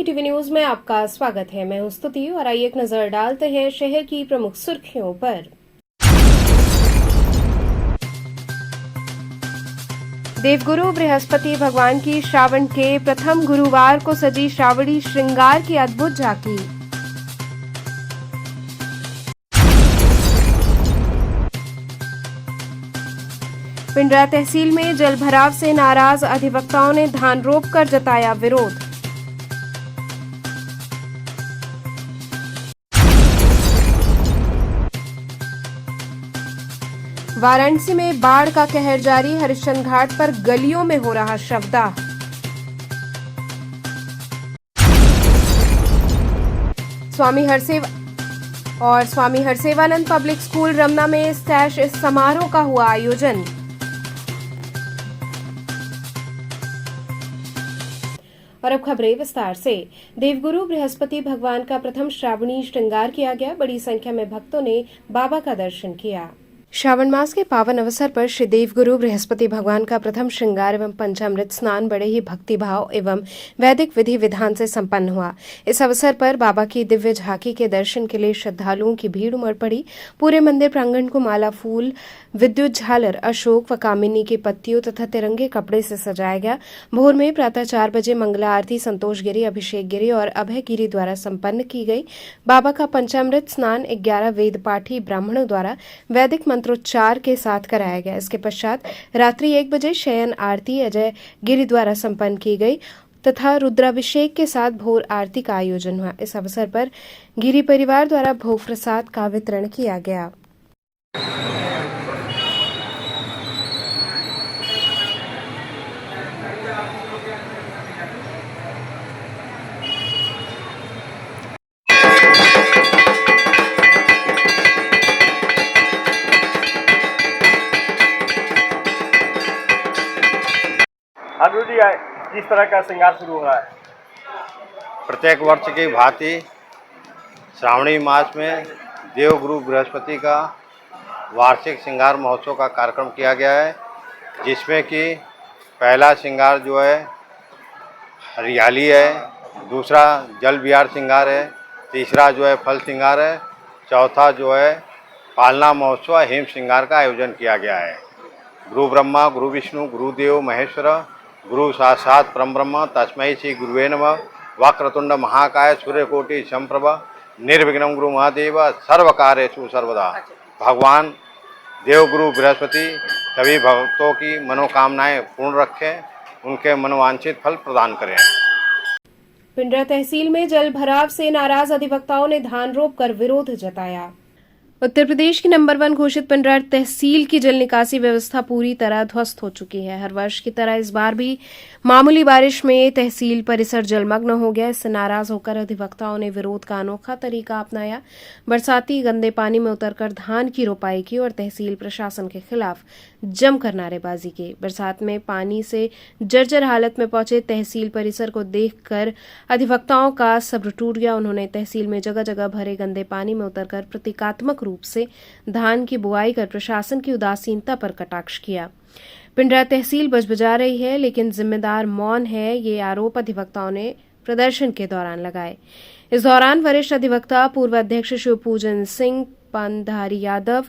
की TV news में आपका स्वागत है। मैं हूं स्तुति और आइए एक नजर डालते हैं शहर की प्रमुख सुर्खियों पर। देवगुरु बृहस्पति भगवान की श्रावण के प्रथम गुरुवार को सजी श्रावणी श्रृंगार की अद्भुत झांकी। पिंडरा तहसील में जलभराव से नाराज अधिवक्ताओं ने धान रोपकर जताया विरोध। वाराणसी में बाढ़ का कहर जारी, हरिश्चंद्र घाट पर गलियों में हो रहा शवदाह। स्वामी हरसेवानंद पब्लिक स्कूल रमना में स्टैश समारोह का हुआ आयोजन। और अब खबरें विस्तार से। देवगुरु बृहस्पति भगवान का प्रथम श्रावणी श्रृंगार किया गया। बड़ी संख्या में भक्तों ने बाबा का दर्शन किया। श्रावण मास के पावन अवसर पर श्री देवगुरु बृहस्पति भगवान का प्रथम श्रृंगार एवं पंचामृत स्नान बड़े ही भक्तिभाव एवं वैदिक विधि विधान से संपन्न हुआ। इस अवसर पर बाबा की दिव्य झांकी के दर्शन के लिए श्रद्धालुओं की भीड़ उमड़ पड़ी। पूरे मंदिर प्रांगण को माला फूल, विद्युत झालर, अशोक व कामिनी के पत्तियों तथा तिरंगे कपड़े से सजाया गया। भोर में प्रातः 4 बजे मंगला आरती संतोष गिरी, अभिषेक गिरी और अभय गिरी द्वारा संपन्न की गई। बाबा का पंचामृत स्नान 11 वेद पाठी ब्राह्मणों द्वारा वैदिक मंत्रोच्चार के साथ कराया गया। इसके पश्चात रात्रि 1 बजे शयन आरती अजय गिरी द्वारा संपन्न की गई तथा रुद्राभिषेक के साथ भोर आरती का आयोजन हुआ। इस अवसर पर गिरी परिवार द्वारा भोग प्रसाद का वितरण किया गया। किस तरह का श्रृंगार शुरू हो रहा है? प्रत्येक वर्ष की भांति श्रावणी मास में देवगुरु बृहस्पति का वार्षिक श्रृंगार महोत्सव का कार्यक्रम किया गया है, जिसमें कि पहला श्रृंगार जो है हरियाली है, दूसरा जल विहार श्रृंगार है, तीसरा जो है फल श्रृंगार है, चौथा जो है पालना महोत्सव हेम श्रृंगार का आयोजन किया गया है। गुरु ब्रह्मा, गुरु विष्णु, गुरुदेव महेश्वर, गुरु साक्षात परम ब्रह्म तस्मै श्री गुरुवे नमः। वक्रतुंड महाकाय सूर्यकोटि समप्रभ निर्विघ्नं गुरु महादेव सर्वकार्येषु सर्वदा। भगवान देवगुरु बृहस्पति सभी भक्तों की मनोकामनाएं पूर्ण रखें, उनके मनोवांछित फल प्रदान करें। पिंडरा तहसील में जल भराव से नाराज अधिवक्ताओं ने धान रोपकर विरोध जताया। उत्तर प्रदेश की नंबर 1 घोषित पिंडरा तहसील की जल निकासी व्यवस्था पूरी तरह ध्वस्त हो चुकी है। हर वर्ष की तरह इस बार भी मामूली बारिश में तहसील परिसर जलमग्न हो गया। इससे नाराज होकर अधिवक्ताओं ने विरोध का अनोखा तरीका अपनाया। बरसाती गंदे पानी में उतरकर धान की रोपाई की और तहसील प्रशासन के खिलाफ जमकर नारेबाजी की। बरसात में पानी से जर्जर हालत में पहुंचे तहसील परिसर को देखकर अधिवक्ताओं का सब्र टूट गया। उन्होंने तहसील में जगह जगह भरे गंदे पानी में उतरकर प्रतीकात्मक रूप से धान की बुआई कर प्रशासन की उदासीनता पर कटाक्ष किया। पिंडरा तहसील बजबजा रही है लेकिन जिम्मेदार मौन है, ये आरोप अधिवक्ताओं ने प्रदर्शन के दौरान लगाए। इस दौरान वरिष्ठ अधिवक्ता पूर्व अध्यक्ष शिवपूजन सिंह, पानधारी यादव,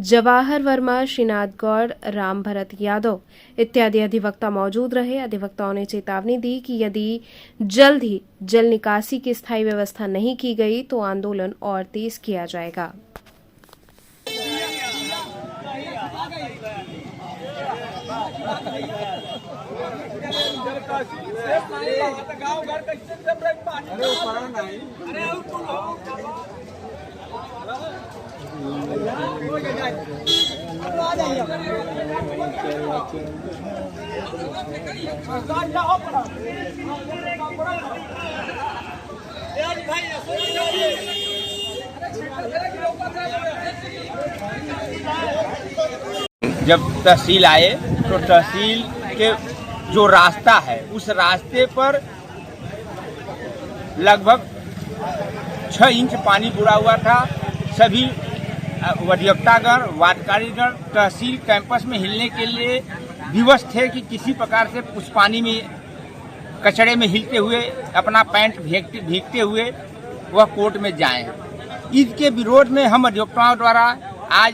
जवाहर वर्मा, श्रीनाथ गौड़, राम भरत यादव इत्यादि अधिवक्ता मौजूद रहे। अधिवक्ताओं ने चेतावनी दी कि यदि जल्द ही जल निकासी की स्थायी व्यवस्था नहीं की गई तो आंदोलन और तेज किया जाएगा। जब तहसील आए तो तहसील के जो रास्ता है उस रास्ते पर लगभग 6 इंच पानी पूरा हुआ था। सभी अधिवक्तागण, वार्ड कारीगर तहसील कैंपस में हिलने के लिए विवश थे कि किसी प्रकार से उस पानी में कचड़े में हिलते हुए अपना पैंट भीगते हुए वह कोर्ट में जाएं। इसके विरोध में हम अधिवक्ताओं द्वारा आज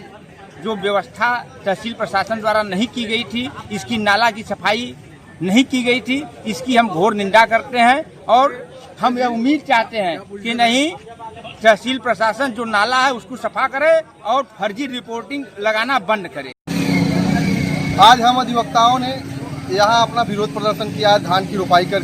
जो व्यवस्था तहसील प्रशासन द्वारा नहीं की गई थी, इसकी नाला की सफाई नहीं की गई थी, इसकी हम घोर निंदा करते हैं और हम यह उम्मीद चाहते हैं कि नहीं, तहसील प्रशासन जो नाला है उसको सफा करे और फर्जी रिपोर्टिंग लगाना बंद करे। आज हम अधिवक्ताओं ने यहाँ अपना विरोध प्रदर्शन किया है धान की रोपाई कर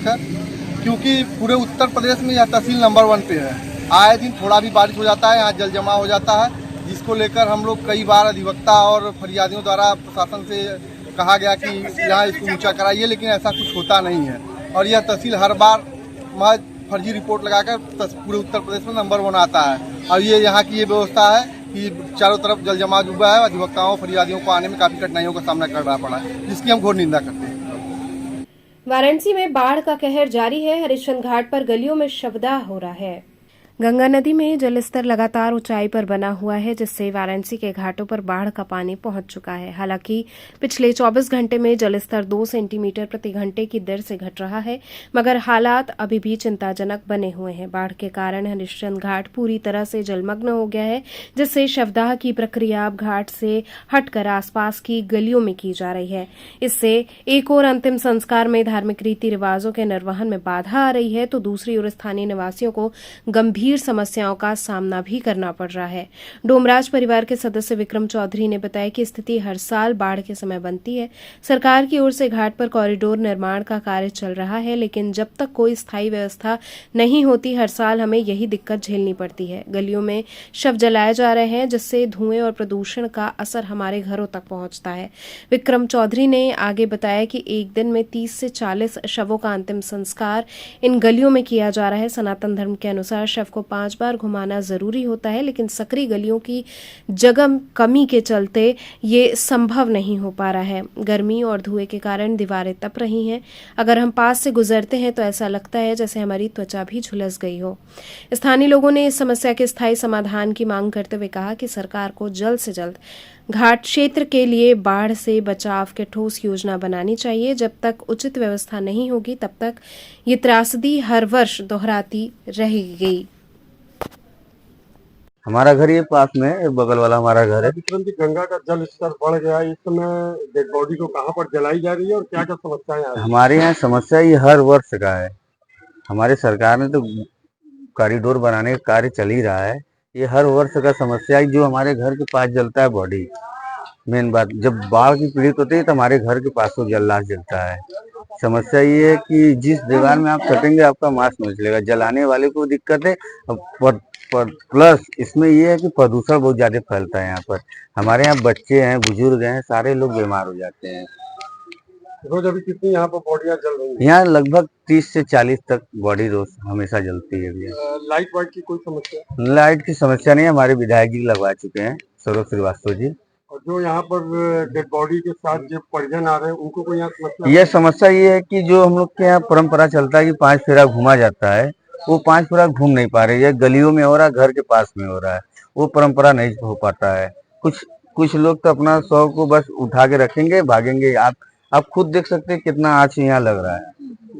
क्योंकि पूरे उत्तर प्रदेश में यह तहसील नंबर 1 पे है। आए दिन थोड़ा भी बारिश हो जाता है, यहाँ जल जमा हो जाता है, जिसको लेकर हम लोग कई बार अधिवक्ता और फरियादियों द्वारा प्रशासन से कहा गया कि यहाँ इसको ऊंचा कराइए, लेकिन ऐसा कुछ होता नहीं है। और यह तहसील हर बार महज फर्जी रिपोर्ट लगाकर पूरे उत्तर प्रदेश में नंबर 1 आता है। और ये यहाँ की ये व्यवस्था है कि चारों तरफ जल जमा हुआ है, अधिवक्ताओं फरियादियों को आने में काफ़ी कठिनाइयों का सामना करना पड़ा है, जिसकी हम घोर निंदा करते हैं। वाराणसी में बाढ़ का कहर जारी है। हरिश्चंद्र घाट पर गलियों में शवदाह हो रहा है। गंगा नदी में जलस्तर लगातार ऊंचाई पर बना हुआ है, जिससे वाराणसी के घाटों पर बाढ़ का पानी पहुंच चुका है। हालांकि पिछले 24 घंटे में जलस्तर 2 सेंटीमीटर प्रति घंटे की दर से घट रहा है, मगर हालात अभी भी चिंताजनक बने हुए हैं। बाढ़ के कारण हरिश्चंद्र घाट पूरी तरह से जलमग्न हो गया है, जिससे शवदाह की प्रक्रिया अब घाट से हटकर आसपास की गलियों में की जा रही है। इससे एक ओर अंतिम संस्कार में धार्मिक रीति रिवाजों के निर्वहन में बाधा आ रही है, तो दूसरी ओर स्थानीय निवासियों को गंभीर समस्याओं का सामना भी करना पड़ रहा है। डोमराज परिवार के सदस्य विक्रम चौधरी ने बताया कि स्थिति हर साल बाढ़ के समय बनती है। सरकार की ओर से घाट पर कॉरिडोर निर्माण का कार्य चल रहा है, लेकिन जब तक कोई स्थायी व्यवस्था नहीं होती, हर साल हमें यही दिक्कत झेलनी पड़ती है। गलियों में शव जलाए जा रहे हैं, जिससे धुएं और प्रदूषण का असर हमारे घरों तक पहुंचता है। विक्रम चौधरी ने आगे बताया कि एक दिन में 30 से 40 शवों का अंतिम संस्कार इन गलियों में किया जा रहा है। सनातन धर्म के अनुसार शव को 5 बार घुमाना जरूरी होता है, लेकिन सकरी गलियों की जगह कमी के चलते ये संभव नहीं हो पा रहा है। गर्मी और धुएं के कारण दीवारें तप रही हैं। अगर हम पास से गुजरते हैं तो ऐसा लगता है जैसे हमारी त्वचा भी झुलस गई हो। स्थानीय लोगों ने इस समस्या के स्थायी समाधान की मांग करते हुए कहा कि सरकार को जल्द से जल्द घाट क्षेत्र के लिए बाढ़ से बचाव के ठोस योजना बनानी चाहिए। जब तक उचित व्यवस्था नहीं होगी, तब तक ये त्रासदी हर वर्ष दोहराती रहेगी। हमारा घर ये पास में है, बगल वाला हमारा घर है। विक्रम जी, गंगा का जल स्तर बढ़ गया, इस समय डेड बॉडी को कहाँ पर जलाई जा रही है और क्या क्या समस्याएं आ रही हैं? हमारे यहाँ समस्या ये हर वर्ष का है। हमारे सरकार ने तो कॉरिडोर बनाने का कार्य चल ही रहा है। ये हर वर्ष का समस्या है, जो हमारे घर के पास जलता है बॉडी। मेन बात, जब बाढ़ की पीड़ित होती है तो हमारे घर के पास लाश जलता है। समस्या ये है कि जिस दीवार में आप सटेंगे आपका मांस नहीं चलेगा। जलाने वाले को दिक्कत है, प्लस इसमें ये है कि प्रदूषण बहुत ज्यादा फैलता है यहाँ पर। हमारे यहाँ बच्चे हैं, बुजुर्ग हैं, सारे लोग बीमार हो जाते हैं। रोज अभी कितनी यहाँ पर बॉडियाँ जल रही हैं? यहाँ लगभग 30 से 40 तक बॉडी रोज हमेशा जलती है भैया। लाइट वाइट की कोई समस्या? लाइट की समस्या नहीं है, हमारे विधायक जी लगवा चुके हैं, सौरभ श्रीवास्तव जी। और जो यहाँ पर डेड बॉडी के साथ जो परिजन आ रहे हैं, उनको कोई यहाँ समस्या? यह समस्या ये है कि जो हम लोग के यहाँ परंपरा चलता है कि 5 फेरा घुमा जाता है, वो 5 फेरा घूम नहीं पा रही है। गलियों में हो रहा है, घर के पास में हो रहा है, वो परंपरा नहीं हो पाता है। कुछ लोग तो अपना शौक को बस उठा के रखेंगे, भागेंगे। आप खुद देख सकते हैं कितना आँच यहाँ लग रहा है।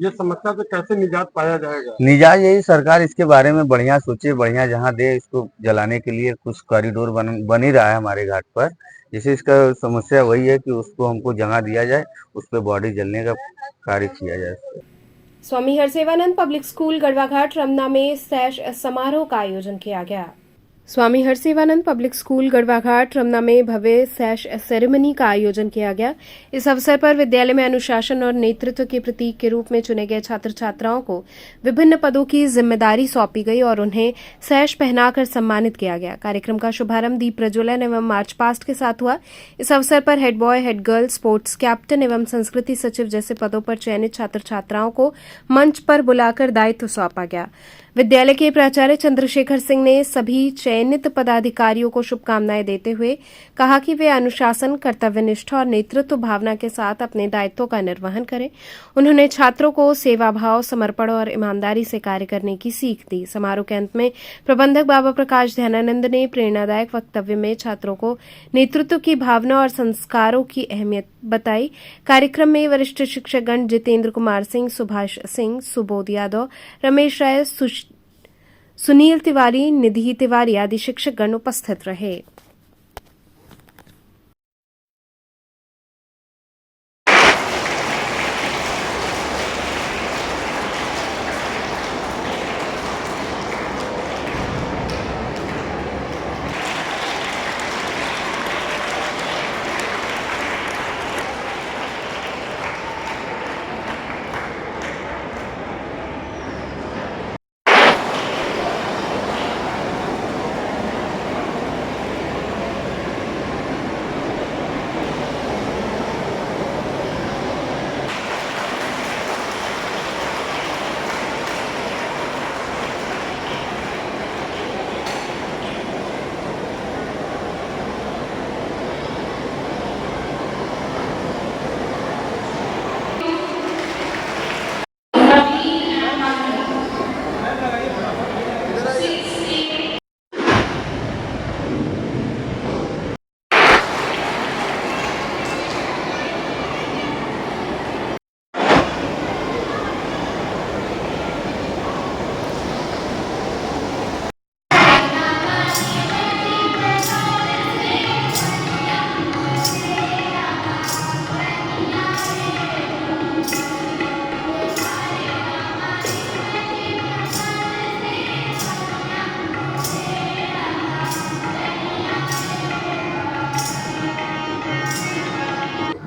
ये समस्या से कैसे निजात पाया जाएगा? निजात यही, सरकार इसके बारे में बढ़िया सोचे, बढ़िया जहाँ दे। इसको जलाने के लिए कुछ कॉरिडोर बन ही रहा है हमारे घाट पर। जैसे इसका समस्या वही है कि उसको हमको जगह दिया जाए, उस पर बॉडी जलने का कार्य किया जाए। स्वामी हरसेवानंद पब्लिक स्कूल गढ़वाघाट रमना में सैश समारोह का आयोजन किया गया। स्वामी हरसेवानंद पब्लिक स्कूल गढ़वाघाट रमना में भव्य सैश सेरेमनी का आयोजन किया गया। इस अवसर पर विद्यालय में अनुशासन और नेतृत्व के प्रतीक के रूप में चुने गए छात्र छात्राओं को विभिन्न पदों की जिम्मेदारी सौंपी गई और उन्हें सैश पहनाकर सम्मानित किया गया। कार्यक्रम का शुभारंभ दीप प्रज्वलन एवं मार्च पास्ट के साथ हुआ। इस अवसर पर head boy, head girl, sports captain एवं संस्कृति सचिव जैसे पदों पर चयनित छात्र छात्राओं को मंच पर बुलाकर दायित्व सौंपा गया। विद्यालय के प्राचार्य चंद्रशेखर सिंह ने सभी चयनित पदाधिकारियों को शुभकामनाएं देते हुए कहा कि वे अनुशासन, कर्तव्यनिष्ठा और नेतृत्व भावना के साथ अपने दायित्वों का निर्वहन करें। उन्होंने छात्रों को सेवा भाव, समर्पण और ईमानदारी से कार्य करने की सीख दी। समारोह के अंत में प्रबंधक बाबा प्रकाश ध्यानानंद ने प्रेरणादायक वक्तव्य में छात्रों को नेतृत्व की भावना और संस्कारों की अहमियत बताई। कार्यक्रम में वरिष्ठ शिक्षकगण जितेंद्र कुमार सिंह, सुभाष सिंह, सुबोध यादव, रमेश राय, सुनील तिवारी, निधि तिवारी आदि शिक्षकगण उपस्थित रहे।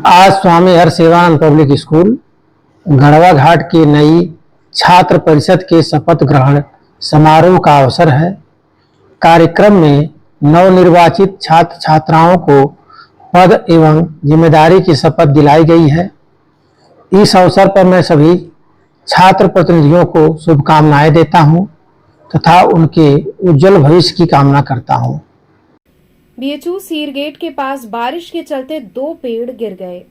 आज स्वामी हर सेवानंद पब्लिक स्कूल गढ़वा घाट की नई छात्र परिषद के शपथ ग्रहण समारोह का अवसर है। कार्यक्रम में नवनिर्वाचित छात्र छात्राओं को पद एवं जिम्मेदारी की शपथ दिलाई गई है। इस अवसर पर मैं सभी छात्र प्रतिनिधियों को शुभकामनाएं देता हूं तथा उनके उज्जवल भविष्य की कामना करता हूं। बीएचयू सीरगेट के पास बारिश के चलते 2 पेड़ गिर गए।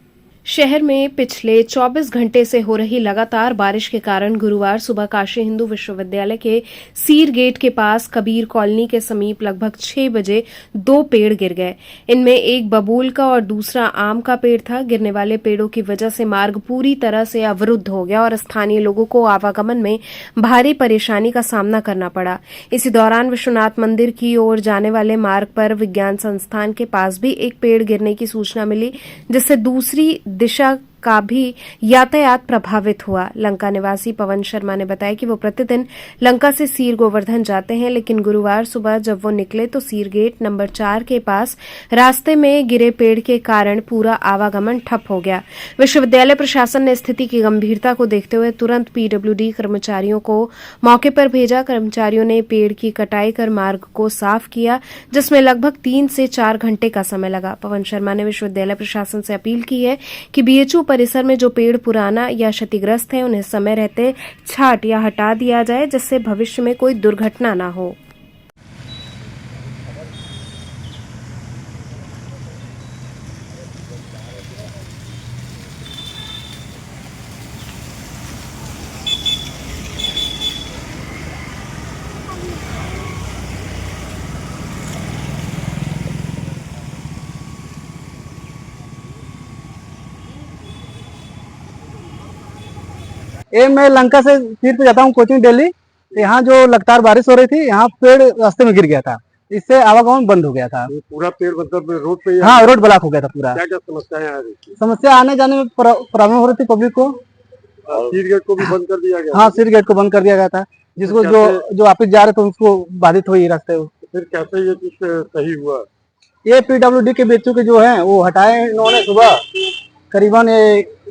शहर में पिछले 24 घंटे से हो रही लगातार बारिश के कारण गुरुवार सुबह काशी हिंदू विश्वविद्यालय के सीर गेट के पास कबीर कॉलोनी के समीप लगभग 6 बजे 2 पेड़ गिर गए। इनमें एक बबूल का और दूसरा आम का पेड़ था। गिरने वाले पेड़ों की वजह से मार्ग पूरी तरह से अवरुद्ध हो गया और स्थानीय लोगों को आवागमन में भारी परेशानी का सामना करना पड़ा। इसी दौरान विश्वनाथ मंदिर की ओर जाने वाले मार्ग पर विज्ञान संस्थान के पास भी एक पेड़ गिरने की सूचना मिली, जिससे दूसरी दिशा का भी यातायात प्रभावित हुआ। लंका निवासी पवन शर्मा ने बताया कि वो प्रतिदिन लंका से सीर गोवर्धन जाते हैं, लेकिन गुरुवार सुबह जब वो निकले तो सीर गेट नंबर 4 के पास रास्ते में गिरे पेड़ के कारण पूरा आवागमन ठप हो गया। विश्वविद्यालय प्रशासन ने स्थिति की गंभीरता को देखते हुए तुरंत पीडब्ल्यूडी कर्मचारियों को मौके पर भेजा। कर्मचारियों ने पेड़ की कटाई कर मार्ग को साफ किया, जिसमें लगभग 3 से 4 घंटे का समय लगा। पवन शर्मा ने विश्वविद्यालय प्रशासन से अपील की है कि बीएचयू परिसर में जो पेड़ पुराना या क्षतिग्रस्त है उन्हें समय रहते छांट या हटा दिया जाए, जिससे भविष्य में कोई दुर्घटना न हो। ये मैं लंका से तीर पे जाता हूँ कोचिंग डेली। यहाँ जो लगातार बारिश हो रही थी, यहाँ पेड़ रास्ते में गिर गया था, इससे आवागमन बंद हो गया था। पूरा पेड़ मतलब रोड पे हाँ, रोड ब्लॉक हो गया था पूरा। क्या क्या समस्याएं आ रही थी? समस्या आने जाने में प्रॉब्लम हो रही थी पब्लिक को। सीर गेट को भी बंद कर दिया गया? हाँ, सीर गेट को बंद कर दिया गया था, जिसको जो वापिस जा रहे थे उसको बाधित हुई रास्ते। फिर कैसे ये चीज सही हुआ? ये पीडब्ल्यूडी के बीएचयू के जो है वो हटाए इन्होंने, सुबह करीबन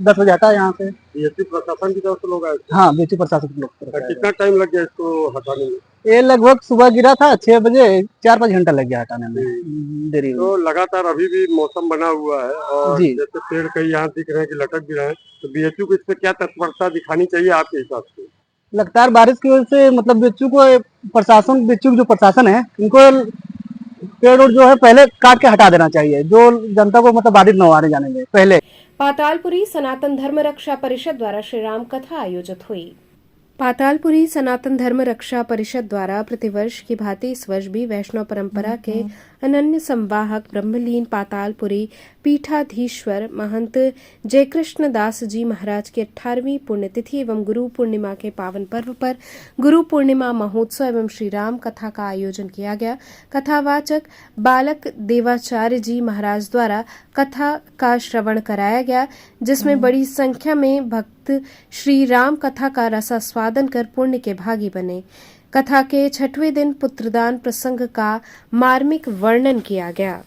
10 बजे हटा यहाँ से। बीएचयू प्रशासन की तरफ से लोग आए थे? हाँ, बीएचयू प्रशासन के लोग। कितना टाइम लग गया इसको हटाने में? ये लगभग सुबह गिरा था 6 बजे, 4-5 घंटा लग गया हटाने में, देरी तो लगातार अभी भी मौसम बना हुआ है और जैसे पेड़ कई यहाँ दिख रहे हैं कि लटक भी रहे हैं, तो बीएचयू को इससे क्या तत्परता दिखानी चाहिए आपके हिसाब से? लगातार बारिश की वजह से मतलब बीएचयू को प्रशासन, बीएचयू जो प्रशासन है इनको पेड़ जो है पहले काट के हटा देना चाहिए, जो जनता को मतलब बाधित न आने जाने में पहले। पातालपुरी सनातन धर्म रक्षा परिषद द्वारा श्री राम कथा आयोजित हुई। पातालपुरी सनातन धर्म रक्षा परिषद द्वारा प्रतिवर्ष की भांति इस वर्ष भी वैष्णव परंपरा के अनन्य संवाहक ब्रह्मलीन पातालपुरी पीठाधीश्वर महंत जयकृष्ण दास जी महाराज की 18वीं पुण्यतिथि एवं गुरु पूर्णिमा के पावन पर्व पर गुरु पूर्णिमा महोत्सव एवं श्री राम कथा का आयोजन किया गया। कथावाचक बालक देवाचार्य जी महाराज द्वारा कथा का श्रवण कराया गया, जिसमें बड़ी संख्या में भक्त श्री राम कथा का रसास्वादन कर पुण्य के भागी बने। कथा के 6वें दिन पुत्रदान प्रसंग का मार्मिक वर्णन किया गया।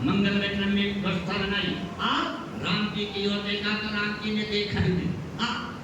मंगल में व्यवस्था बनाई। आप राम जी की ओर देखा तो राम जी ने देखा ही नहीं,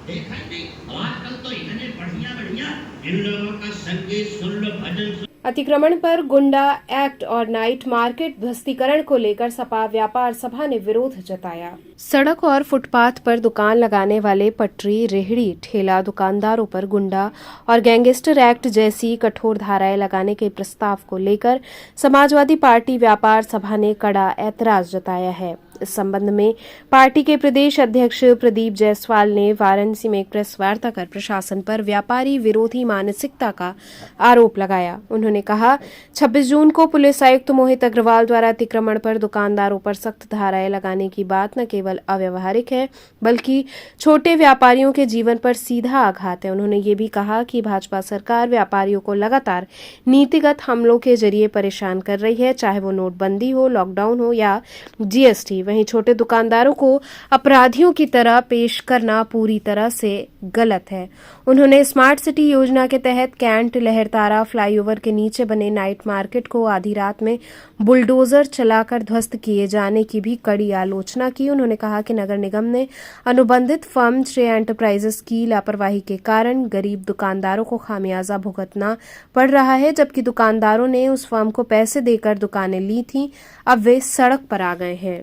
देखा ही नहीं। आजकल तो इतने बढ़िया बढ़िया इन लोगों का संगीत सुन लो, भजन सुन। अतिक्रमण पर गुंडा एक्ट और नाइट मार्केट ध्वस्तीकरण को लेकर सपा व्यापार सभा ने विरोध जताया। सड़क और फुटपाथ पर दुकान लगाने वाले पटरी, रेहड़ी, ठेला दुकानदारों पर गुंडा और गैंगस्टर एक्ट जैसी कठोर धाराएं लगाने के प्रस्ताव को लेकर समाजवादी पार्टी व्यापार सभा ने कड़ा ऐतराज जताया है। इस संबंध में पार्टी के प्रदेश अध्यक्ष प्रदीप जायसवाल ने वाराणसी में एक प्रेस वार्ता कर प्रशासन पर व्यापारी विरोधी मानसिकता का आरोप लगाया। उन्होंने कहा, 26 जून को पुलिस आयुक्त मोहित अग्रवाल द्वारा अतिक्रमण पर दुकानदारों पर सख्त धाराएं लगाने की बात न केवल अव्यवहारिक है बल्कि छोटे व्यापारियों के जीवन पर सीधा आघात है। उन्होंने ये भी कहा कि भाजपा सरकार व्यापारियों को लगातार नीतिगत हमलों के जरिए परेशान कर रही है, चाहे वो नोटबंदी हो, लॉकडाउन हो या जीएसटी। वहीं छोटे दुकानदारों को अपराधियों की तरह पेश करना पूरी तरह से गलत है। उन्होंने स्मार्ट सिटी योजना के तहत कैंट लहरतारा फ्लाईओवर के नीचे बने नाइट मार्केट को आधी रात में बुलडोजर चलाकर ध्वस्त किए जाने की भी कड़ी आलोचना की। उन्होंने कहा कि नगर निगम ने अनुबंधित फर्म श्रेया एंटरप्राइजेस की लापरवाही के कारण गरीब दुकानदारों को खामियाजा भुगतना पड़ रहा है, जबकि दुकानदारों ने उस फर्म को पैसे देकर दुकानें ली थीं, अब वे सड़क पर आ गए हैं।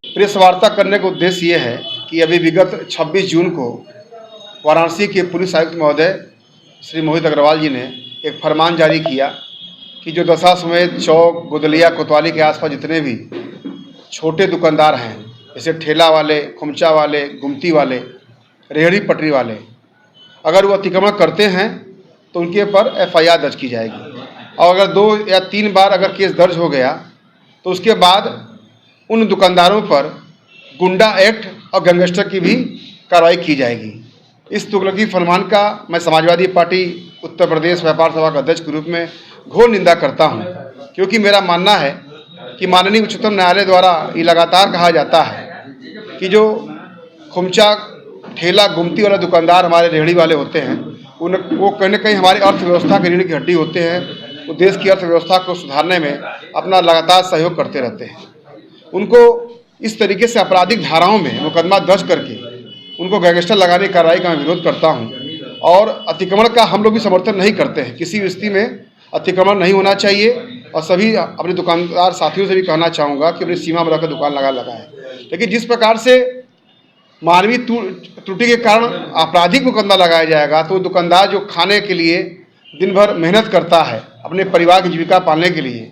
प्रेस वार्ता करने का उद्देश्य ये है कि अभी विगत 26 जून को वाराणसी के पुलिस आयुक्त महोदय श्री मोहित अग्रवाल जी ने एक फरमान जारी किया कि जो दशा समेत चौक, गुदलिया, कोतवाली के आसपास जितने भी छोटे दुकानदार हैं, जैसे ठेला वाले, खुमचा वाले, गुमती वाले, रेहड़ी पटरी वाले, अगर वो अतिक्रमण करते हैं तो उनके ऊपर FIR दर्ज की जाएगी और अगर 2 या 3 बार अगर केस दर्ज हो गया तो उसके बाद उन दुकानदारों पर गुंडा एक्ट और गैंगस्टर की भी कार्रवाई की जाएगी। इस तुगलकी फरमान का मैं समाजवादी पार्टी उत्तर प्रदेश व्यापार सभा का अध्यक्ष के रूप में घोर निंदा करता हूं, क्योंकि मेरा मानना है कि माननीय उच्चतम न्यायालय द्वारा ये लगातार कहा जाता है कि जो खुमचा, ठेला, गुमती वाले दुकानदार हमारे रेहड़ी वाले होते हैं वो कहीं न कहीं हमारी अर्थव्यवस्था की रीढ़ की हड्डी होते हैं। वो देश की अर्थव्यवस्था को सुधारने में अपना लगातार सहयोग करते रहते हैं। उनको इस तरीके से आपराधिक धाराओं में मुकदमा दर्ज करके उनको गैंगस्टर लगाने की कार्रवाई का मैं विरोध करता हूं और अतिक्रमण का हम लोग भी समर्थन नहीं करते हैं। किसी भी स्थिति में अतिक्रमण नहीं होना चाहिए और सभी अपने दुकानदार साथियों से भी कहना चाहूँगा कि अपनी सीमा में रहकर दुकान लगाए। लेकिन जिस प्रकार से मानवीय त्रुटि के कारण आपराधिक मुकदमा लगाया जाएगा तो दुकानदार जो खाने के लिए दिन भर मेहनत करता है अपने परिवार की जीविका पालने के लिए,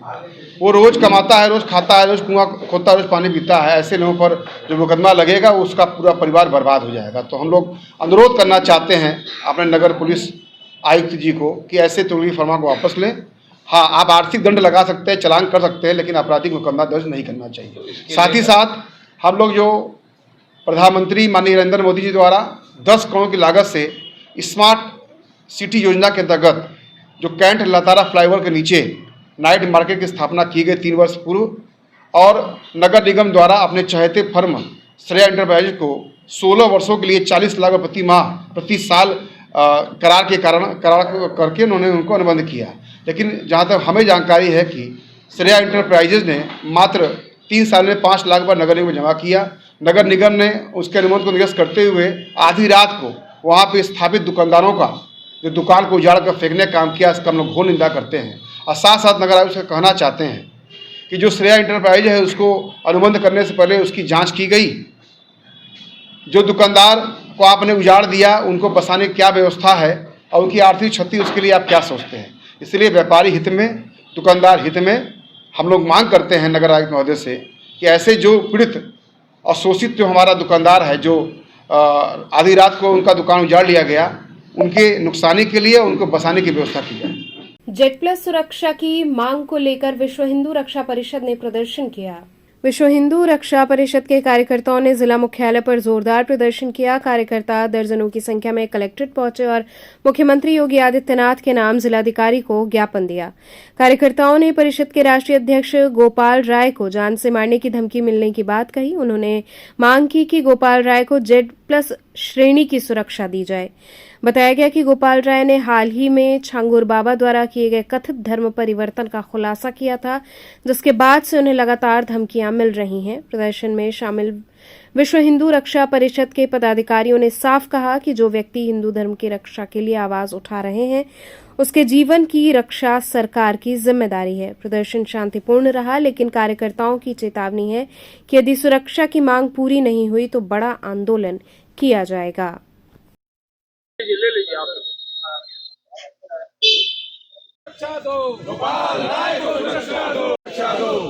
वो रोज़ कमाता है, रोज़ खाता है, रोज़ कुआं खोदता है, रोज़ पानी पीता है, ऐसे लोगों पर जो मुकदमा लगेगा उसका पूरा परिवार बर्बाद हो जाएगा। तो हम लोग अनुरोध करना चाहते हैं अपने नगर पुलिस आयुक्त जी को कि ऐसे तुगलकी फरमान को वापस लें। हाँ, आप आर्थिक दंड लगा सकते हैं, चालान कर सकते हैं, लेकिन आपराधिक मुकदमा दर्ज नहीं करना चाहिए। साथ ही साथ हम लोग जो प्रधानमंत्री माननीय नरेंद्र मोदी जी द्वारा 10 करोड़ की लागत से स्मार्ट सिटी योजना के अंतर्गत जो कैंट लतारा फ्लाईओवर के नीचे नाइट मार्केट की स्थापना की गई 3 वर्ष पूर्व और नगर निगम द्वारा अपने चहेते फर्म श्रेया एंटरप्राइजेज को 16 वर्षों के लिए 40 लाख प्रति माह प्रति साल करार करके उन्होंने उनको अनुबंध किया। लेकिन जहाँ तक हमें जानकारी है कि श्रेया इंटरप्राइजेज ने मात्र 3 साल में 5 लाख बार नगर निगम में जमा किया। नगर निगम ने उसके अनुबंध को निरस्त करते हुए आधी रात को वहाँ पे स्थापित दुकानदारों का जो दुकान को उजाड़ कर फेंकने का काम किया, इसका हम लोग घोर निंदा करते हैं। और साथ साथ नगर आयुक्त से कहना चाहते हैं कि जो श्रेया इंटरप्राइज है उसको अनुबंध करने से पहले उसकी जांच की गई। जो दुकानदार को आपने उजाड़ दिया उनको बसाने की क्या व्यवस्था है और उनकी आर्थिक क्षति उसके लिए आप क्या सोचते हैं। इसलिए व्यापारी हित में, दुकानदार हित में हम लोग मांग करते हैं नगर आयुक्त महोदय से कि ऐसे जो पीड़ित और शोषित जो हमारा दुकानदार है, जो आधी रात को उनका दुकान उजाड़ लिया गया, उनके नुकसानी के लिए उनको बसाने की व्यवस्था की जाए। जेड प्लस सुरक्षा की मांग को लेकर विश्व हिंदू रक्षा परिषद ने प्रदर्शन किया। विश्व हिंदू रक्षा परिषद के कार्यकर्ताओं ने जिला मुख्यालय पर जोरदार प्रदर्शन किया। कार्यकर्ता दर्जनों की संख्या में कलेक्ट्रेट पहुंचे और मुख्यमंत्री योगी आदित्यनाथ के नाम जिलाधिकारी को ज्ञापन दिया। कार्यकर्ताओं ने परिषद के राष्ट्रीय अध्यक्ष गोपाल राय को जान से मारने की धमकी मिलने की बात कही। उन्होंने मांग की कि गोपाल राय को जेड प्लस श्रेणी की सुरक्षा दी जाए। बताया गया कि गोपाल राय ने हाल ही में छांगुर बाबा द्वारा किए गए कथित धर्म परिवर्तन का खुलासा किया था, जिसके बाद से उन्हें लगातार धमकियां मिल रही हैं। प्रदर्शन में शामिल विश्व हिंदू रक्षा परिषद के पदाधिकारियों ने साफ कहा कि जो व्यक्ति हिंदू धर्म की रक्षा के लिए आवाज उठा रहे हैं, उसके जीवन की रक्षा सरकार की जिम्मेदारी है। प्रदर्शन शांतिपूर्ण रहा, लेकिन कार्यकर्ताओं की चेतावनी है कि यदि सुरक्षा की मांग पूरी नहीं हुई तो बड़ा आंदोलन किया जाएगा। सुरक्षा दो गोपाल राय को, सुरक्षा दो,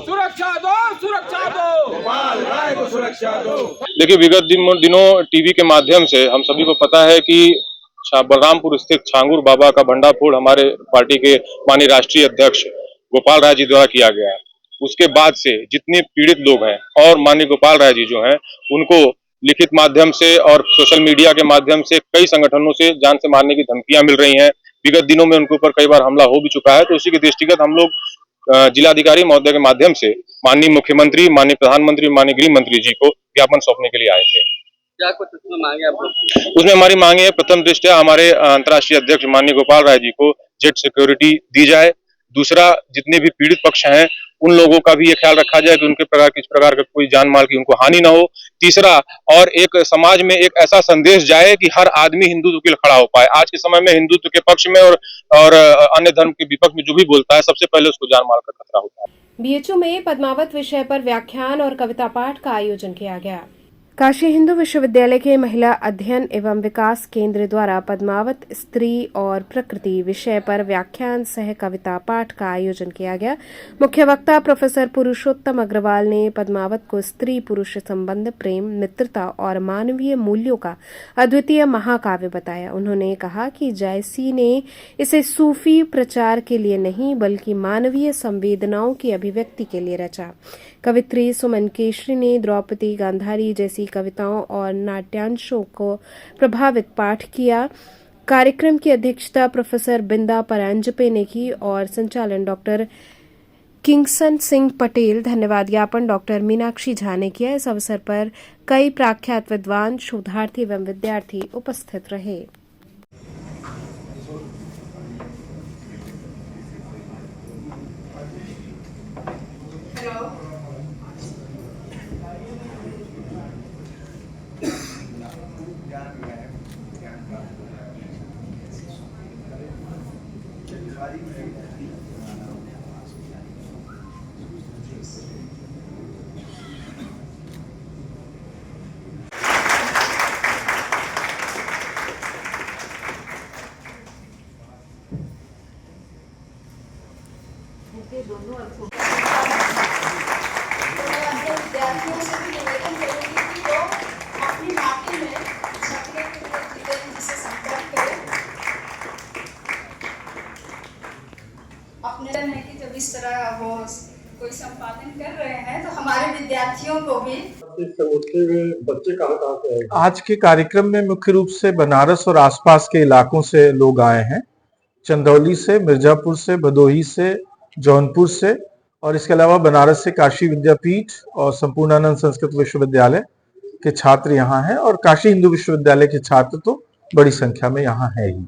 सुरक्षा दो, सुरक्षा दो गोपाल राय को, सुरक्षा दो। देखिए, विगत दिनों टीवी के माध्यम से हम सभी को पता है कि बलरामपुर स्थित छांगुर बाबा का भंडाफोड़ हमारे पार्टी के माननीय राष्ट्रीय अध्यक्ष गोपाल राय जी द्वारा किया गया है। उसके बाद से जितने पीड़ित लोग हैं और माननीय गोपाल राय जी जो हैं, उनको लिखित माध्यम से और सोशल मीडिया के माध्यम से कई संगठनों से जान से मारने की धमकियां मिल रही हैं। विगत दिनों में उनके ऊपर कई बार हमला हो भी चुका है। तो इसी के दृष्टिगत हम लोग जिलाधिकारी महोदय के माध्यम से माननीय मुख्यमंत्री, माननीय प्रधानमंत्री, माननीय गृह मंत्री जी को ज्ञापन सौंपने के लिए आए थे। क्या कुछ उसमें मांगे आप लोग? उसमें हमारी मांगे है, प्रथम दृष्टया हमारे अंतर्राष्ट्रीय अध्यक्ष माननीय गोपाल राय जी को जेट सिक्योरिटी दी जाए। दूसरा, जितने भी पीड़ित पक्ष हैं उन लोगों का भी ये ख्याल रखा जाए कि उनके किस प्रकार का कोई जान माल की उनको हानि न हो। तीसरा, और एक समाज में एक ऐसा संदेश जाए कि हर आदमी हिंदुत्व के लिए खड़ा हो पाए। आज के समय में हिंदुत्व के पक्ष में और अन्य धर्म के विपक्ष में जो भी बोलता है, सबसे पहले उसको जान माल का खतरा होता है। बीएचयू में पद्मावत विषय पर व्याख्यान और कविता पाठ का आयोजन किया गया। काशी हिंदू विश्वविद्यालय के महिला अध्ययन एवं विकास केंद्र द्वारा पद्मावत स्त्री और प्रकृति विषय पर व्याख्यान सह कविता पाठ का आयोजन किया गया। मुख्य वक्ता प्रोफेसर पुरुषोत्तम अग्रवाल ने पद्मावत को स्त्री पुरुष संबंध, प्रेम, मित्रता और मानवीय मूल्यों का अद्वितीय महाकाव्य बताया। उन्होंने कहा कि जायसी ने इसे सूफी प्रचार के लिए नहीं बल्कि मानवीय संवेदनाओं की अभिव्यक्ति के लिए रचा। कवित्री सुमन केशरी ने द्रौपदी, गांधारी जैसी कविताओं और नाट्यांशों को प्रभावित पाठ किया। कार्यक्रम की अध्यक्षता प्रोफेसर बिंदा परांजपे ने की और संचालन डॉक्टर किंगसन सिंह पटेल, धन्यवाद ज्ञापन डॉक्टर मीनाक्षी झा ने किया। इस अवसर पर कई प्रख्यात विद्वान, शोधार्थी एवं विद्यार्थी उपस्थित रहे। विद्यार्थियों से भी निवेदन करूंगी कि जो अपनी माटी में छपने के लिए जितेंद्र से संपर्क करें। अपने है कि जब इस तरह वो कोई संपादन कर रहे हैं तो हमारे विद्यार्थियों को भी बच्चे कहाँ से आए? आज के कार्यक्रम में मुख्य रूप से बनारस और आसपास के इलाकों से लोग आए हैं। चंदौली से, मिर्जापुर से, भदोही से, जौनपुर से और इसके अलावा बनारस से काशी विद्यापीठ और संपूर्णानंद संस्कृत विश्वविद्यालय के छात्र यहाँ हैं और काशी हिंदू विश्वविद्यालय के छात्र तो बड़ी संख्या में यहाँ है ही।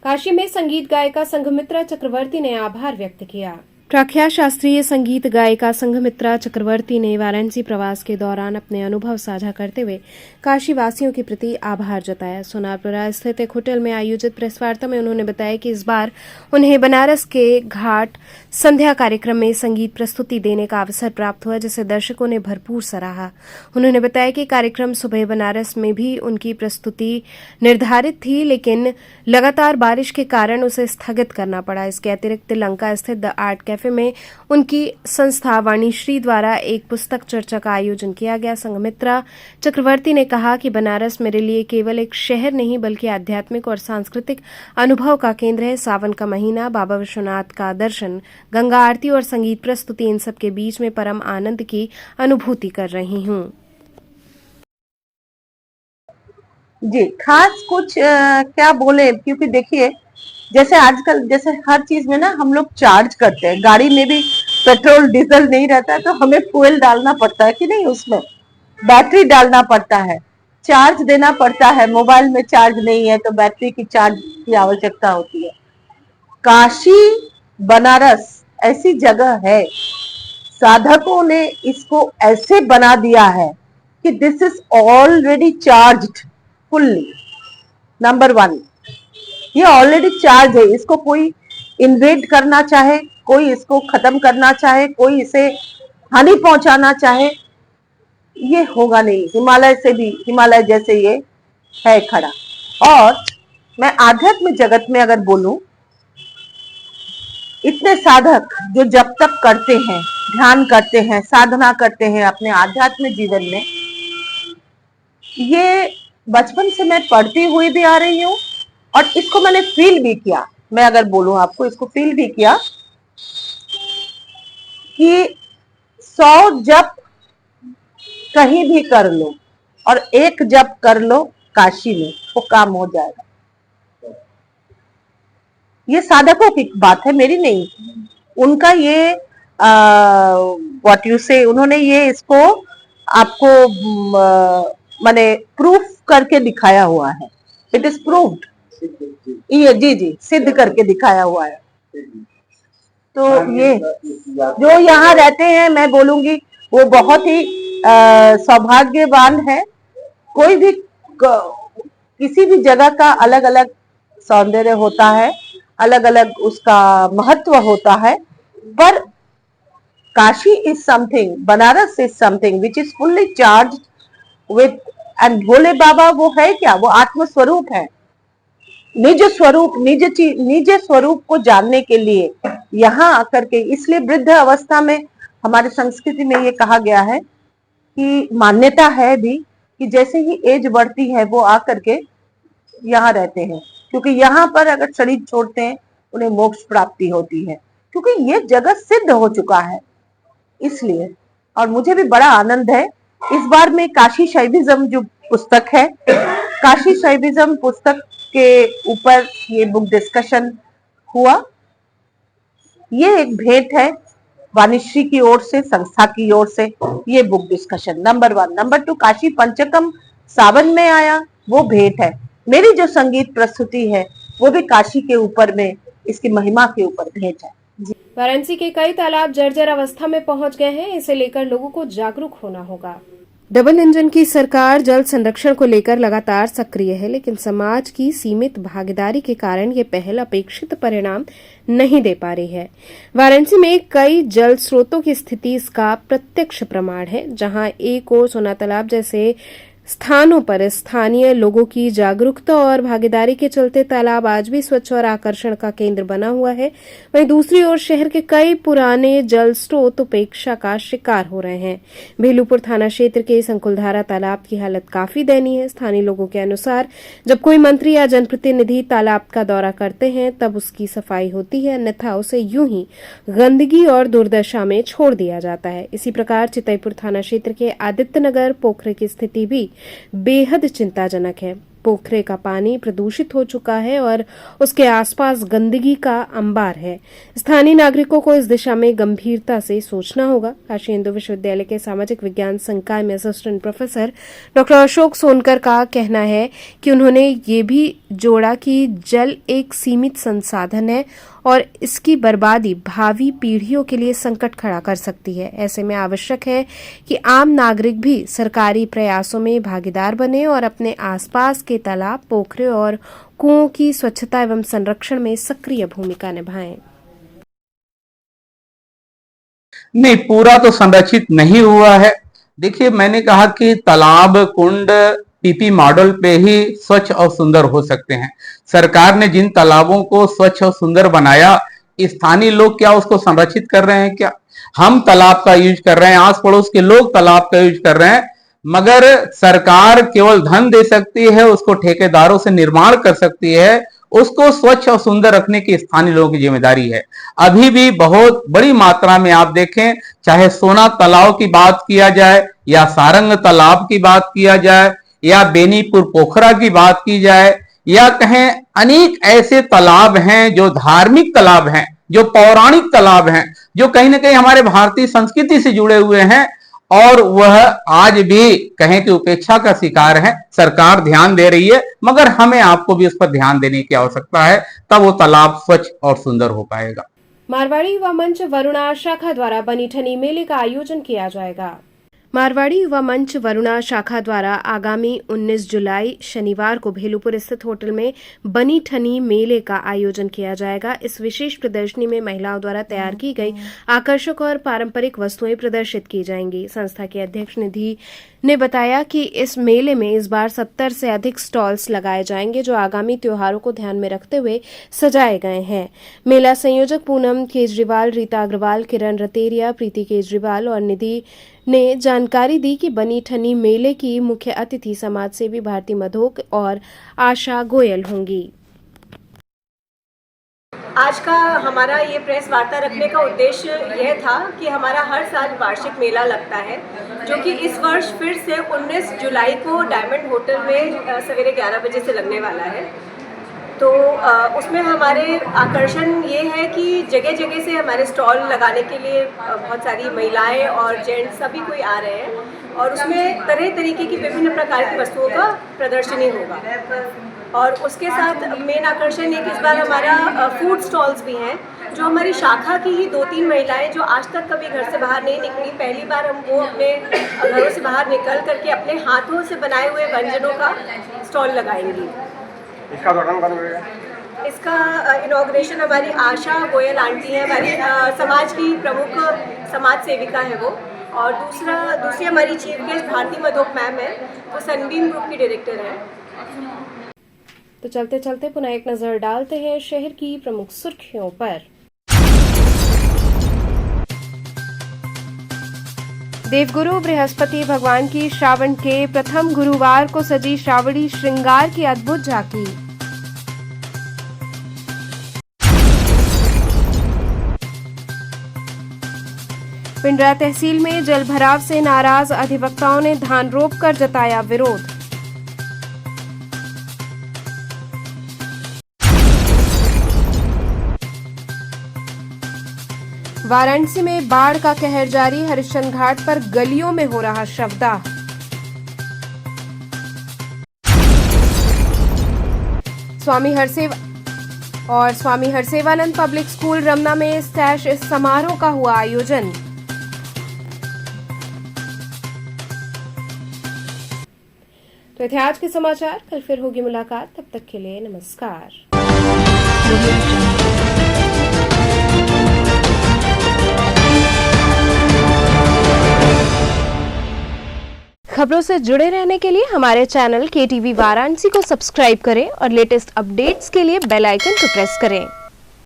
काशी में संगीत गायिका संघमित्रा चक्रवर्ती ने आभार व्यक्त किया। प्रख्यात शास्त्रीय संगीत गायिका संघमित्रा चक्रवर्ती ने वाराणसी प्रवास के दौरान अपने अनुभव साझा करते हुए काशी वासियों के प्रति आभार जताया। सोनारपुरा स्थित एक होटल में आयोजित प्रेस वार्ता में उन्होंने बताया कि इस बार उन्हें बनारस के घाट संध्या कार्यक्रम में संगीत प्रस्तुति देने का अवसर प्राप्त हुआ, जिसे दर्शकों ने भरपूर सराहा। उन्होंने बताया कि कार्यक्रम सुबह बनारस में भी उनकी प्रस्तुति निर्धारित थी, लेकिन लगातार बारिश के कारण उसे स्थगित करना पड़ा। इसके अतिरिक्त लंका स्थित द आर्ट कैफे में उनकी संस्था वाणीश्री द्वारा एक पुस्तक चर्चा का आयोजन किया गया। संघमित्रा चक्रवर्ती ने कहा कि बनारस मेरे लिए केवल एक शहर नहीं बल्कि आध्यात्मिक और सांस्कृतिक अनुभव का केंद्र है। सावन का महीना, बाबा विश्वनाथ का दर्शन, गंगा आरती और संगीत प्रस्तुति, इन सब के बीच में परम आनंद की अनुभूति कर रही हूँ। जी, खास कुछ क्या बोले, क्योंकि देखिए जैसे आजकल जैसे हर चीज में ना हम लोग चार्ज करते हैं, गाड़ी में भी पेट्रोल डीजल नहीं रहता है तो हमें फ्यूल डालना पड़ता है कि नहीं, उसमें बैटरी डालना पड़ता है, चार्ज देना पड़ता है। मोबाइल में चार्ज नहीं है तो बैटरी की चार्ज की आवश्यकता होती है। काशी बनारस ऐसी जगह है, साधकों ने इसको ऐसे बना दिया है कि this is already charged fully. Number 1, ये ऑलरेडी चार्ज है। इसको कोई इन्वेड करना चाहे, कोई इसको खत्म करना चाहे, कोई इसे हानि पहुंचाना चाहे, ये होगा नहीं। हिमालय से भी, हिमालय जैसे ये है खड़ा। और मैं आध्यात्मिक जगत में अगर बोलूं, इतने साधक जो जब तक करते हैं, ध्यान करते हैं, साधना करते हैं अपने आध्यात्मिक जीवन में, ये बचपन से मैं पढ़ती हुई भी आ रही हूँ और इसको मैंने फील भी किया। मैं अगर बोलूं आपको, इसको फील भी किया कि 100 जप कहीं भी कर लो और 1 जप कर लो काशी में, वो काम हो जाएगा। ये साधकों की बात है, मेरी नहीं। उनका ये व्हाट यू से, उन्होंने ये इसको आपको माने प्रूफ करके दिखाया हुआ है। It is proved. ये जी सिद्ध करके दिखाया हुआ है। तो ये जो यहाँ रहते हैं, मैं बोलूंगी वो बहुत ही सौभाग्यवान है। कोई भी किसी भी जगह का अलग अलग सौंदर्य होता है, अलग अलग उसका महत्व होता है, पर Kashi is something, Banaras is something which is fully charged with, and Bhole Baba वो है क्या, वो आत्म स्वरूप है। निज स्वरूप, निज स्वरूप को जानने के लिए यहाँ आकर के, इसलिए वृद्ध अवस्था में हमारे संस्कृति में ये कहा गया है कि मान्यता है भी कि जैसे ही एज बढ़ती है वो आकर के यहाँ रहते हैं, क्योंकि यहाँ पर अगर शरीर छोड़ते हैं उन्हें मोक्ष प्राप्ति होती है, क्योंकि ये जगह सिद्ध हो चुका है इसलिए। और मुझे भी बड़ा आनंद है इस बार में काशी शैविज्म जो पुस्तक है, काशी शैविज्म पुस्तक के ऊपर ये बुक डिस्कशन हुआ। ये एक भेंट है वाणीश्री की ओर से, संस्था की ओर से, ये book discussion number 1। Number 2, Kashi Panchakam Sawan में आया, वो भेंट है। मेरी जो संगीत प्रस्तुति है वो भी काशी के ऊपर में, इसकी महिमा के ऊपर भेंट है। वाराणसी के कई तालाब जर्जर अवस्था में पहुंच गए हैं, इसे लेकर लोगों को जागरूक होना होगा। डबल इंजन की सरकार जल संरक्षण को लेकर लगातार सक्रिय है, लेकिन समाज की सीमित भागीदारी के कारण ये पहल अपेक्षित परिणाम नहीं दे पा रही है। वाराणसी में कई जल स्रोतों की स्थिति इसका प्रत्यक्ष प्रमाण है, जहां एक ओर सोना तालाब जैसे स्थानों पर स्थानीय लोगों की जागरूकता और भागीदारी के चलते तालाब आज भी स्वच्छ और आकर्षण का केंद्र बना हुआ है, वहीं दूसरी ओर शहर के कई पुराने जल स्रोत उपेक्षा का शिकार हो रहे हैं। भेलूपुर थाना क्षेत्र के संकुलधारा तालाब की हालत काफी दयनीय है। स्थानीय लोगों के अनुसार जब कोई मंत्री या जनप्रतिनिधि तालाब का दौरा करते हैं तब उसकी सफाई होती है, अन्यथा उसे यूं ही गंदगी और दुर्दशा में छोड़ दिया जाता है। इसी प्रकार चितईपुर थाना क्षेत्र के आदित्यनगर पोखरे की स्थिति भी बेहद चिंताजनक है। पोखरे का पानी प्रदूषित हो चुका है और उसके आसपास गंदगी का अंबार है। स्थानीय नागरिकों को इस दिशा में गंभीरता से सोचना होगा। काशी हिंदू विश्वविद्यालय के सामाजिक विज्ञान संकाय में assistant professor doctor Ashok Sonkar का कहना है कि उन्होंने ये भी जोड़ा कि जल एक सीमित संसाधन है और इसकी बर्बादी भावी पीढ़ियों के लिए संकट खड़ा कर सकती है। ऐसे में आवश्यक है कि आम नागरिक भी सरकारी प्रयासों में भागीदार बने और अपने आसपास के तालाब, पोखरे और कुओं की स्वच्छता एवं संरक्षण में सक्रिय भूमिका निभाएं। नहीं, पूरा तो संरक्षित नहीं हुआ है। देखिए, मैंने कहा कि तालाब, कुंड पीपी मॉडल पे ही स्वच्छ और सुंदर हो सकते हैं। सरकार ने जिन तालाबों को स्वच्छ और सुंदर बनाया, स्थानीय लोग क्या उसको संरक्षित कर रहे हैं? क्या हम तालाब का यूज कर रहे हैं, आस पड़ोस के लोग तालाब का यूज कर रहे हैं, मगर सरकार केवल धन दे सकती है, उसको ठेकेदारों से निर्माण कर सकती है। उसको स्वच्छ और सुंदर रखने की स्थानीय लोगों की जिम्मेदारी है। अभी भी बहुत बड़ी मात्रा में आप देखें, चाहे सोना तालाब की बात किया जाए या सारंग तालाब की बात किया जाए या बेनीपुर पोखरा की बात की जाए या कहें अनेक ऐसे तालाब हैं जो धार्मिक तालाब हैं, जो पौराणिक तालाब हैं, जो कहीं ना कहीं हमारे भारतीय संस्कृति से जुड़े हुए हैं और वह आज भी कहें कि उपेक्षा का शिकार है। सरकार ध्यान दे रही है, मगर हमें आपको भी उस पर ध्यान देने की आवश्यकता है, तब वो तालाब स्वच्छ और सुंदर हो पाएगा। मारवाड़ी युवा मंच वरुणा शाखा द्वारा बनीठनी मेले का आयोजन किया जाएगा। मारवाड़ी युवा मंच वरुणा शाखा द्वारा आगामी 19 जुलाई शनिवार को भेलूपुर स्थित होटल में बनी ठनी मेले का आयोजन किया जाएगा। इस विशेष प्रदर्शनी में महिलाओं द्वारा तैयार की गई आकर्षक और पारंपरिक वस्तुएं प्रदर्शित की जाएंगी। संस्था के अध्यक्ष निधि ने बताया कि इस मेले में इस बार 70 से अधिक स्टॉल्स लगाए जाएंगे जो आगामी त्योहारों को ध्यान में रखते हुए सजाए गए हैं। मेला संयोजक पूनम केजरीवाल, रीता अग्रवाल, किरण रतेरिया, प्रीति केजरीवाल और निधि ने जानकारी दी कि बनी ठनी मेले की मुख्य अतिथि समाज सेवी भारती मधोक और आशा गोयल होंगी। आज का हमारा ये प्रेस वार्ता रखने का उद्देश्य यह था कि हमारा हर साल वार्षिक मेला लगता है, जो कि इस वर्ष फिर से 19 जुलाई को डायमंड होटल में सवेरे 11 बजे से लगने वाला है। तो उसमें हमारे आकर्षण ये है कि जगह जगह से हमारे स्टॉल लगाने के लिए बहुत सारी महिलाएं और जेंट्स सभी कोई आ रहे हैं और उसमें तरह तरीके की विभिन्न प्रकार की वस्तुओं का प्रदर्शनी होगा। और उसके साथ मेन आकर्षण ये कि इस बार हमारा फूड स्टॉल्स भी हैं, जो हमारी शाखा की ही 2-3 महिलाएं जो आज तक कभी घर से बाहर नहीं निकली, पहली बार हम वो अपने घरों से बाहर निकल करके अपने हाथों से बनाए हुए व्यंजनों का स्टॉल लगाएंगी। इसका उद्घाटन कब होगा? इसका इनॉग्रेशन हमारी आशा गोयल आंटी है, हमारी समाज की प्रमुख समाज सेविका है वो, और दूसरी हमारी chief guest Bharti Madhok ma'am है, वो सनबीम ग्रुप की डायरेक्टर है। तो चलते चलते पुनः एक नजर डालते हैं शहर की प्रमुख सुर्खियों पर। देवगुरु बृहस्पति भगवान की श्रावण के प्रथम गुरुवार को सजी श्रावणी श्रृंगार की अद्भुत झांकी। पिंडरा तहसील में जलभराव से नाराज अधिवक्ताओं ने धान रोप कर जताया विरोध। वाराणसी में बाढ़ का कहर जारी, हरिश्चंद्र घाट पर गलियों में हो रहा शवदाह। स्वामी हरसेवानंद पब्लिक स्कूल रमना में स्टैश समारोह का हुआ आयोजन। तो थे आज के समाचार, कल फिर होगी मुलाकात, तब तक के लिए नमस्कार। खबरों से जुड़े रहने के लिए हमारे चैनल KTV वाराणसी को सब्सक्राइब करें और लेटेस्ट अपडेट्स के लिए बेल आइकन को प्रेस करें।